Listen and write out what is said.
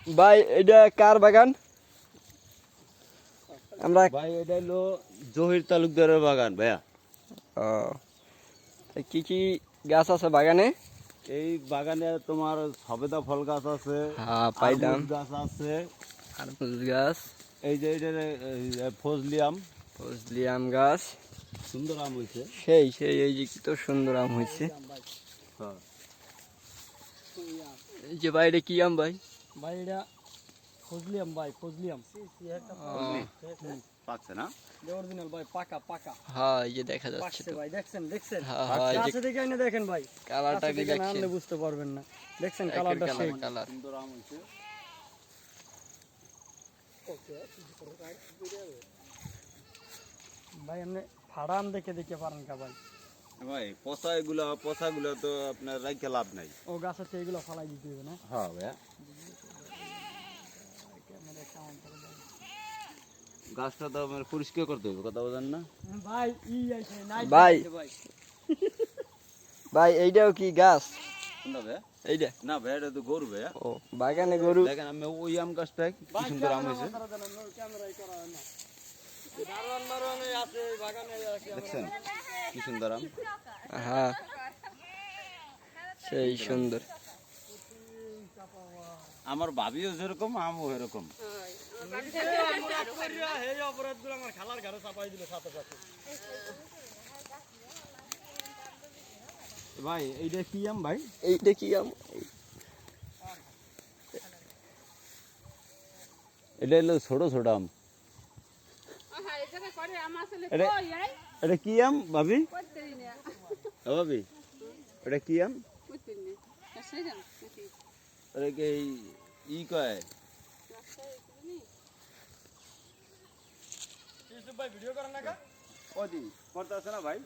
ভাই এটা কার বাগান? আমরা ভাই এটা হলো জহির তালুকদারের বাগান ভাইয়া। কি কি গাছ আছে বাগানে? এই বাগানে তোমার সবেদা ফল গাছ আছে, হ্যাঁ পাইলাম। তরমুজ গাছ আছে, তরমুজ গাছ, এই যে এটা ফজলিয়াম, ফজলিয়াম গাছ। সুন্দর আম হয়েছে। সেই সেই এই যে কি তো সুন্দর আম হয়েছে। হ্যাঁ এই যে ভাই এটা কি আম ভাই? ভাই এটা ফজলিয়াম ভাই, ফজলিয়াম পাকছে না? অরিজিনাল ভাই, পাকা পাকা হ্যাঁ এই যে দেখা যাচ্ছে পাকছে তো। ভাই, দেখছেন দেখছেন হ্যাঁ হ্যাঁ এই যে কাছে দেখে এনে দেখেন ভাই, কালারটা কাছে কি দেখে না দেখছেন? আনলে বুঝতে পারবেন না। দেখছেন একের কালারটা কালার সেই কালার। সুন্দর আম হয়েছে। ভাই আপনি ফাড়া আম দেখে দেখে পারেন কা ভাই? ভাই পচাগুলো তো আপনার রাখতে লাভ নাই। ও গাছের থেকে এগুলো ফালাই দিতে হবে না? হ্যাঁ ভাইয়া, গাছটা তো আমার পরিষ্কার করতে হবে, কথা বলেন না? ভাই ই আইছে নাই ভাই। ভাই ভাই এইটাও কি গাছ? কোনটা ভাইয়া? এইটা? না ভাইয়া এটা তো গরু ভাইয়া। ও বাগানে গরু। দেখেন আমি ওই আম গাছটা কি সুন্দর আম হয়েছে, ক্যামেরাই করা হয় না। দারোয়ান মারওয়ান আছে বাগানে, দেখছেন কি সুন্দর আম। হ্যাঁ সেই সুন্দর। আমার ভাবিও যেরকম আমও এরকম। এই অপরাধগুলো আমার খালার ঘরে চাপাই দিল সাথে সাথে। ভাই এইটা কি আম ভাই? এইটা কি আম? এটা হলো ছোট ছোট আম। এটা কি আম ভাবি? ও ভাবি এটা কি আম? এটা কি ই কয়? ইউসুফ ভাই ভিডিও করেন না কা? ওদি করতে আছে না ভাই?